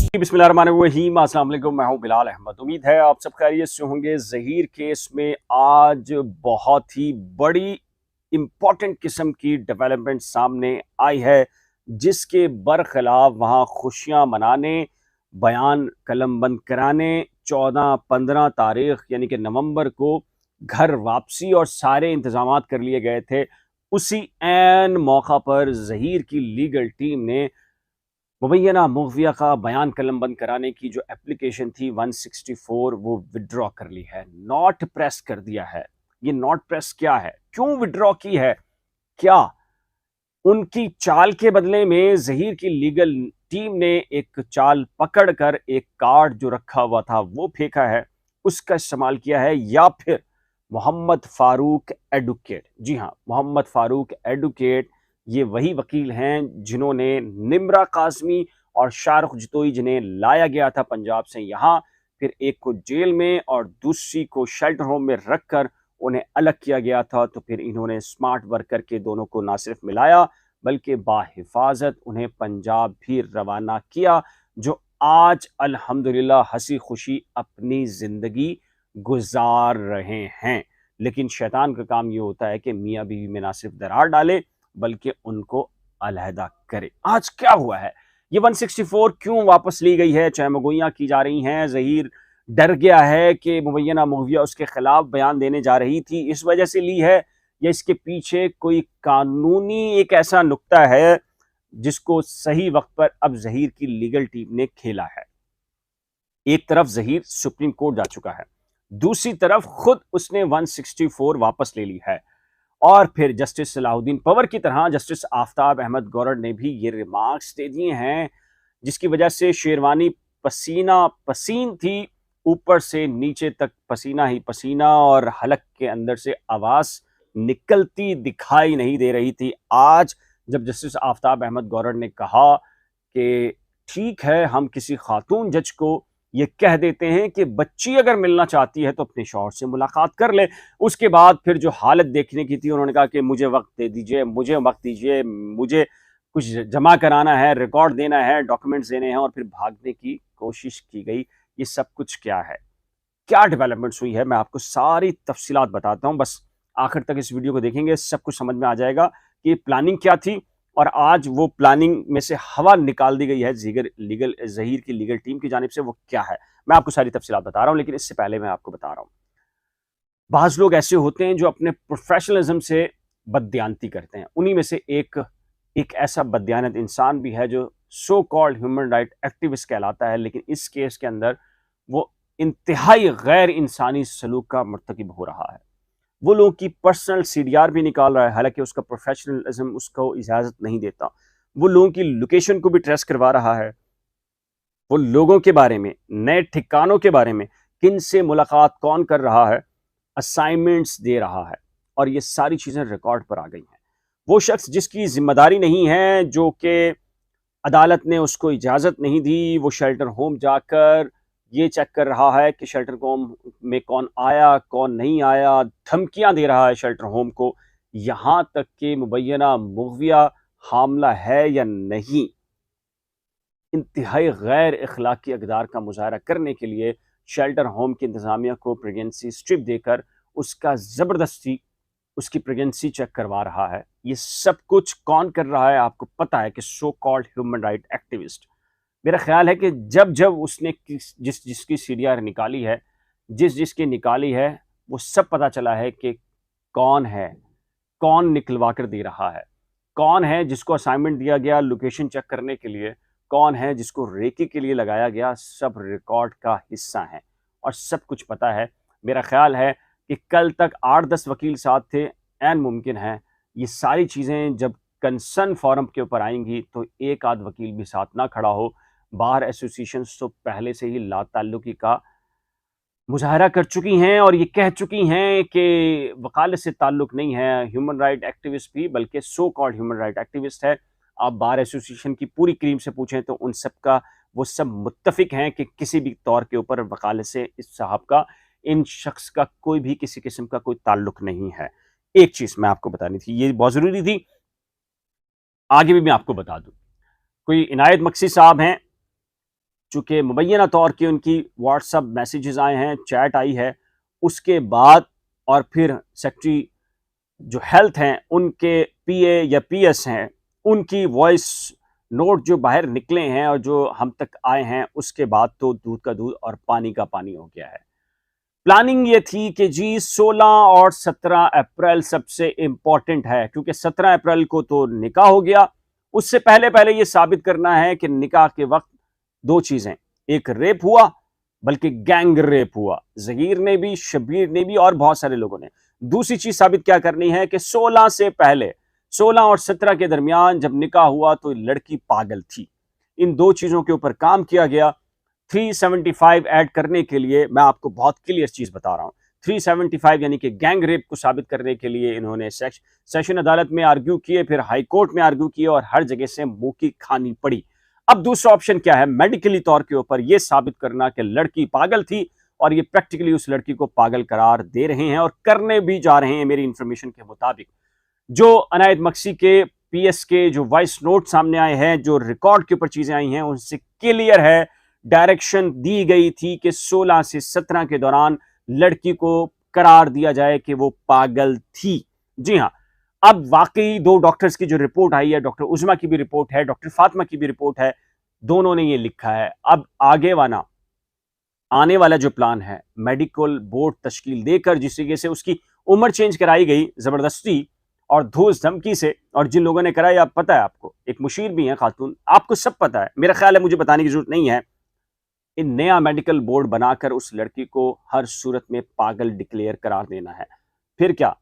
बिस्मिल्लाहिर्रहमानिर्रहीम, अस्सलाम वालेकुम। मैं हूं बिलाल अहमद। उम्मीद है आप सब खैरियत से होंगे। ज़हीर केस में आज बहुत ही बड़ी इंपॉर्टेंट किस्म की डेवलपमेंट सामने आई है, जिसके बरखिलाफ वहां खुशियां मनाने, बयान कलम बंद कराने 14-15 तारीख यानी कि नवंबर को घर वापसी और सारे इंतजाम कर लिए गए थे। उसी एन मौका पर ज़हीर की लीगल टीम ने मुबैना मुखिया का बयान कलमबंद कराने की जो एप्लीकेशन थी 164 वो विड्रॉ कर ली है, नॉट प्रेस कर दिया है। ये नॉट प्रेस क्या है, क्यों विड्रॉ की है? क्या उनकी चाल के बदले में ज़हीर की लीगल टीम ने एक चाल पकड़कर एक कार्ड जो रखा हुआ था वो फेंका है, उसका इस्तेमाल किया है, या फिर मोहम्मद फारूक एडवोकेट, जी हाँ, मोहम्मद फारूक एडवोकेट, ये वही वकील हैं जिन्होंने निम्रा काज़मी और शाहरुख जतोई, जिन्हें लाया गया था पंजाब से यहाँ, फिर एक को जेल में और दूसरी को शेल्टर होम में रखकर उन्हें अलग किया गया था। तो फिर इन्होंने स्मार्ट वर्क करके दोनों को ना सिर्फ मिलाया बल्कि बाहिफाजत उन्हें पंजाब भी रवाना किया, जो आज अल्हम्दुलिल्लाह हंसी खुशी अपनी जिंदगी गुजार रहे हैं। लेकिन शैतान का काम ये होता है कि मियाँ बीवी में ना सिर्फ दरार डाले बल्कि उनको अलहदा करे। आज क्या हुआ है, ये 164 क्यों वापस ली गई है? चहमगोइयां की जा रही हैं, ज़हीर डर गया है कि मुबैना मुहविया उसके खिलाफ बयान देने जा रही थी, इस वजह से ली है, या इसके पीछे कोई कानूनी एक ऐसा नुक्ता है जिसको सही वक्त पर अब ज़हीर की लीगल टीम ने खेला है? एक तरफ ज़हीर सुप्रीम कोर्ट जा चुका है, दूसरी तरफ खुद उसने 164 वापस ले ली है, और फिर जस्टिस सलाहुद्दीन पवर की तरह जस्टिस आफ्ताब अहमद गौरर ने भी ये रिमार्क्स दे दिए हैं, जिसकी वजह से शेरवानी पसीना पसीन थी, ऊपर से नीचे तक पसीना ही पसीना, और हलक के अंदर से आवाज निकलती दिखाई नहीं दे रही थी। आज जब जस्टिस आफ्ताब अहमद गौरर ने कहा कि ठीक है, हम किसी खातून जज को ये कह देते हैं कि बच्ची अगर मिलना चाहती है तो अपने शौहर से मुलाकात कर ले, उसके बाद फिर जो हालत देखने की थी, उन्होंने कहा कि मुझे वक्त दे दीजिए, मुझे वक्त दीजिए, मुझे कुछ जमा कराना है, रिकॉर्ड देना है, डॉक्यूमेंट्स देने हैं, और फिर भागने की कोशिश की गई। ये सब कुछ क्या है, क्या डेवलपमेंट्स हुई है, मैं आपको सारी तफसीलात बताता हूँ। बस आखिर तक इस वीडियो को देखेंगे, सब कुछ समझ में आ जाएगा कि प्लानिंग क्या थी, और आज वो प्लानिंग में से हवा निकाल दी गई है ज़हीर की लीगल टीम की जानिब से, वो क्या है। मैं आपको सारी तफसीलात बता रहा हूँ, लेकिन इससे पहले मैं आपको बता रहा हूँ, बाज लोग ऐसे होते हैं जो अपने प्रोफेशनलिज्म से बददियानती करते हैं। उन्हीं में से एक ऐसा बददियानत इंसान भी है जो so called human right activist कहलाता है, लेकिन इस केस के अंदर वो इंतहाई गैर इंसानी सलूक का मर्तकिब हो रहा है। वो लोगों की पर्सनल सीडीआर भी निकाल रहा है, हालांकि उसका प्रोफेशनलिज्म उसको इजाज़त नहीं देता। वो लोगों की लोकेशन को भी ट्रेस करवा रहा है, वो लोगों के बारे में, नए ठिकानों के बारे में, किन से मुलाकात कौन कर रहा है, असाइनमेंट्स दे रहा है, और ये सारी चीज़ें रिकॉर्ड पर आ गई हैं। वो शख्स जिसकी जिम्मेदारी नहीं है, जो कि अदालत ने उसको इजाज़त नहीं दी, वो शेल्टर होम जाकर ये चेक कर रहा है कि शेल्टर होम में कौन आया, कौन नहीं आया, धमकियां दे रहा है शेल्टर होम को, यहाँ तक कि मुबैना मुग़विया हामला है या नहीं। इंतहाई गैर अखलाकी अक़दार का मुज़ाहरा करने के लिए शेल्टर होम की इंतज़ामिया को प्रेगनेंसी स्ट्रिप देकर उसका ज़बरदस्ती उसकी प्रेगनेंसी चेक करवा रहा है। ये सब कुछ कौन कर रहा है आपको पता है कि so called human right activist. मेरा ख्याल है कि जब जब उसने जिसकी सीडीआर निकाली है, जिसकी निकाली है, वो सब पता चला है कि कौन है, कौन निकलवा कर दे रहा है, कौन है जिसको असाइनमेंट दिया गया लोकेशन चेक करने के लिए, कौन है जिसको रेकी के लिए लगाया गया, सब रिकॉर्ड का हिस्सा है और सब कुछ पता है। मेरा ख्याल है कि कल तक 8-10 वकील साथ थे, एन मुमकिन है ये सारी चीज़ें जब कंसर्न फोरम के ऊपर आएंगी तो एक आध वकील भी साथ ना खड़ा हो। बार एसोसिएशन तो पहले से ही लाताल्लुकी का मुजाहरा कर चुकी हैं और ये कह चुकी हैं कि वकालत से ताल्लुक नहीं है ह्यूमन राइट एक्टिविस्ट भी, बल्कि so called human right activist है। आप बार एसोसिएशन की पूरी क्रीम से पूछें तो उन सब का वो सब मुत्तफिक हैं कि किसी भी तौर के ऊपर वकालत से इस साहब का, इन शख्स का कोई भी किसी किस्म का कोई ताल्लुक नहीं है। एक चीज़ मैं आपको बतानी थी, ये बहुत ज़रूरी थी, आगे भी मैं आपको बता दूँ। कोई इनायत मक्सी साहब हैं, चूंकि मुबैना तौर के उनकी व्हाट्सएप मैसेजेस आए हैं, चैट आई है, उसके बाद और फिर सेक्रेटरी जो हेल्थ हैं उनके पीए या पीएस हैं उनकी वॉइस नोट जो बाहर निकले हैं और जो हम तक आए हैं, उसके बाद तो दूध का दूध और पानी का पानी हो गया है। प्लानिंग ये थी कि जी 16 और 17 अप्रैल सबसे इंपॉर्टेंट है, क्योंकि 17 अप्रैल को तो निकाह हो गया। उससे पहले पहले ये साबित करना है कि निकाह के वक्त दो चीजें, एक रेप हुआ, बल्कि गैंग रेप हुआ, जहीर ने भी, शबीर ने भी और बहुत सारे लोगों ने। दूसरी चीज साबित क्या करनी है कि 16 से पहले, 16 और 17 के दरमियान जब निकाह हुआ तो लड़की पागल थी। इन दो चीजों के ऊपर काम किया गया। 375 ऐड करने के लिए मैं आपको बहुत क्लियर चीज बता रहा हूं। 375 यानी कि गैंग रेप को साबित करने के लिए इन्होंने सेशन अदालत में आर्ग्यू किए, फिर हाई कोर्ट में आर्ग्यू किए और हर जगह से मुंह की खानी पड़ी। अब दूसरा ऑप्शन क्या है? मेडिकली तौर के ऊपर यह साबित करना कि लड़की पागल थी, और ये प्रैक्टिकली उस लड़की को पागल करार दे रहे हैं और करने भी जा रहे हैं। मेरी इंफॉर्मेशन के मुताबिक जो अनायत मक्सी के पीएस के जो वॉइस नोट सामने आए हैं, जो रिकॉर्ड के ऊपर चीजें आई हैं, उनसे क्लियर है, डायरेक्शन दी गई थी कि 16 से 17 के दौरान लड़की को करार दिया जाए कि वो पागल थी। जी हां, अब वाकई दो डॉक्टर्स की जो रिपोर्ट आई है, डॉक्टर उजमा की भी रिपोर्ट है, डॉक्टर फातिमा की भी रिपोर्ट है, दोनों ने ये लिखा है। अब आने वाला जो प्लान है, मेडिकल बोर्ड तश्कील देकर जिस तरीके से उसकी उम्र चेंज कराई गई जबरदस्ती और धूस धमकी से, और जिन लोगों ने कराई, आप पता है, आपको एक मुशीर भी है खातून, आपको सब पता है, मेरा ख्याल है मुझे बताने की जरूरत नहीं है। इन नया मेडिकल बोर्ड बनाकर उस लड़की को हर सूरत में पागल डिक्लेयर करार देना है। फिर क्या,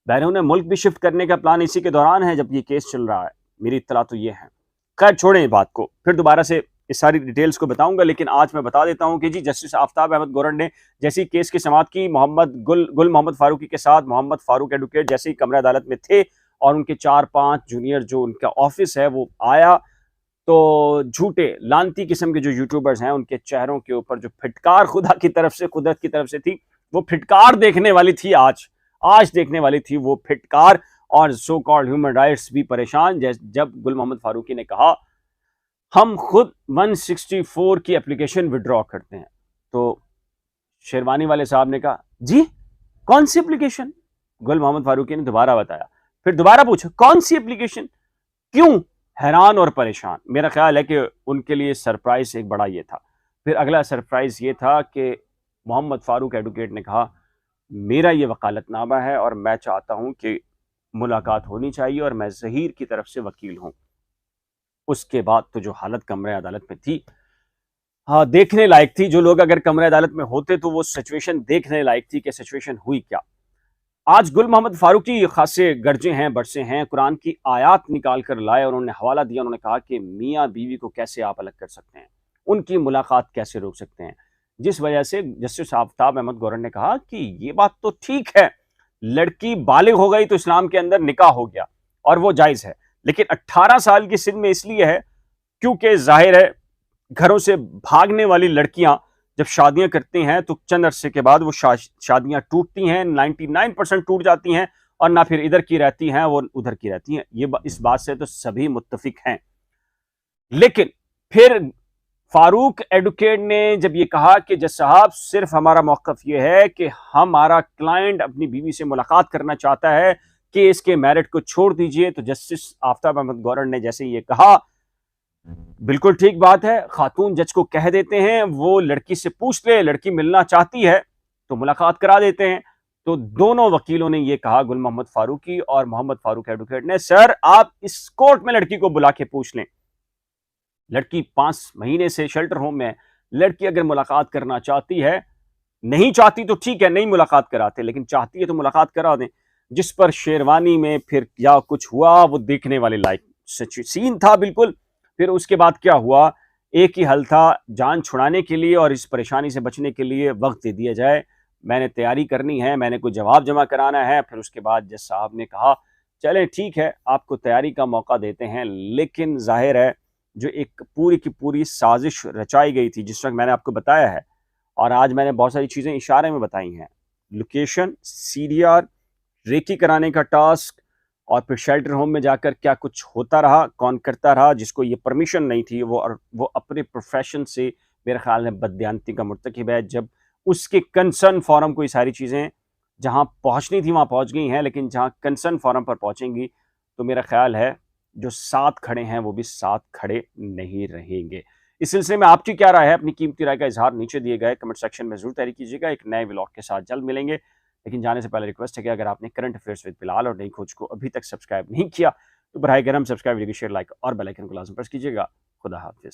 बैरून मुल्क भी शिफ्ट करने का प्लान इसी के दौरान है जब ये केस चल रहा है। मेरी इत्तला तो ये है। खैर छोड़ें इस बात को, फिर दोबारा से इस सारी डिटेल्स को बताऊंगा, लेकिन आज मैं बता देता हूं कि जी जस्टिस आफ्ताब अहमद गोरन ने जैसे केस की समाअत की, गुल मोहम्मद फारूकी के साथ मोहम्मद फारूक एडवोकेट जैसे ही कमरा अदालत में थे और उनके 4-5 जूनियर जो उनका ऑफिस है वो आया, तो झूठे लानती किस्म के जो यूट्यूबर्स हैं उनके चेहरों के ऊपर जो फिटकार खुदा की तरफ से, कुदरत की तरफ से थी, वो फिटकार देखने वाली थी। आज देखने वाली थी वो फिटकार। और सो कॉल्ड ह्यूमन राइट्स भी परेशान जब गुल मोहम्मद फारूकी ने कहा हम खुद 164 की एप्लीकेशन विड्रॉ करते हैं, तो शेरवानी वाले साहब ने कहा जी कौन सी एप्लीकेशन? गुल मोहम्मद फारूकी ने दोबारा बताया, फिर दोबारा पूछा कौन सी एप्लीकेशन, क्यों? हैरान और परेशान। मेरा ख्याल है कि उनके लिए सरप्राइज एक बड़ा ये था। फिर अगला सरप्राइज ये था कि मोहम्मद फारूक एडवोकेट ने कहा मेरा ये वकालतनामा है और मैं चाहता हूं कि मुलाकात होनी चाहिए और मैं जहीर की तरफ से वकील हूं। उसके बाद तो जो हालत कमरे अदालत में थी, हाँ, देखने लायक थी। जो लोग अगर कमरे अदालत में होते तो वो सिचुएशन देखने लायक थी कि सिचुएशन हुई क्या। आज गुल मोहम्मद फारूकी खासे गर्जे हैं, बरसे हैं, कुरान की आयत निकाल कर लाए और उन्होंने हवाला दिया। उन्होंने कहा कि मियाँ बीवी को कैसे आप अलग कर सकते हैं, उनकी मुलाकात कैसे रोक सकते हैं, जिस वजह से जस्टिस आफ्ताब अहमद गोरन ने कहा कि ये बात तो ठीक है, लड़की बालिग हो गई तो इस्लाम के अंदर निकाह हो गया और वो जायज है, लेकिन 18 साल की सिन में इसलिए है क्योंकि जाहिर है घरों से भागने वाली लड़कियां जब शादियां करती हैं तो चंद अरसे के बाद वो शादियां टूटती हैं, 99% टूट जाती हैं, और ना फिर इधर की रहती हैं वो उधर की रहती हैं। इस बात से तो सभी मुत्तफिक हैं। लेकिन फिर फारूक एडवोकेट ने जब ये कहा कि जज साहब सिर्फ हमारा मौकफ ये है कि हमारा क्लाइंट अपनी बीवी से मुलाकात करना चाहता है, केस के मेरिट को छोड़ दीजिए, तो जस्टिस आफ्ताब अहमद गौरन ने जैसे ये कहा बिल्कुल ठीक बात है, खातून जज को कह देते हैं वो लड़की से पूछ ले, लड़की मिलना चाहती है तो मुलाकात करा देते हैं। तो दोनों वकीलों ने यह कहा, गुल मोहम्मद फारूकी और मोहम्मद फारूक एडवोकेट ने, सर आप इस कोर्ट में लड़की को बुला के पूछ लें। लड़की 5 महीने से शेल्टर होम में, लड़की अगर मुलाकात करना चाहती है, नहीं चाहती तो ठीक है नहीं मुलाकात कराते, लेकिन चाहती है तो मुलाकात करा दें। जिस पर शेरवानी में फिर क्या कुछ हुआ वो देखने वाले लायक सीन था बिल्कुल। फिर उसके बाद क्या हुआ, एक ही हल था, जान छुड़ाने के लिए और इस परेशानी से बचने के लिए वक्त दे दिया जाए, मैंने तैयारी करनी है, मैंने कोई जवाब जमा कराना है। फिर उसके बाद जज साहब ने कहा चलें ठीक है आपको तैयारी का मौका देते हैं, लेकिन जाहिर है जो एक पूरी की पूरी साजिश रचाई गई थी, जिस वक्त मैंने आपको बताया है और आज मैंने बहुत सारी चीज़ें इशारे में बताई हैं, लोकेशन, सीडीआर, रेकी कराने का टास्क, और फिर शेल्टर होम में जाकर क्या कुछ होता रहा, कौन करता रहा, जिसको ये परमिशन नहीं थी वो अपने प्रोफेशन से मेरे ख्याल में बददियानती का मुर्तकिब है। जब उसके कंसर्न फोरम को ये सारी चीज़ें जहाँ पहुँचनी थी वहाँ पहुँच गई हैं, लेकिन जहाँ कंसर्न फोरम पर पहुँचेंगी तो मेरा ख्याल है जो साथ खड़े हैं वो भी साथ खड़े नहीं रहेंगे। इस सिलसिले में आपकी क्या राय है? अपनी कीमती राय का इजहार नीचे दिए गए कमेंट सेक्शन में जरूर तहरीर कीजिएगा। एक नए व्लॉग के साथ जल्द मिलेंगे, लेकिन जाने से पहले रिक्वेस्ट है कि अगर आपने करंट अफेयर्स विद बिलाल और नई खोज को अभी तक सब्सक्राइब नहीं किया तो बराए करम सब्सक्राइब, शेयर, लाइक और बेल आइकन को लाजम प्रेस कीजिएगा। खुदा हाफिज।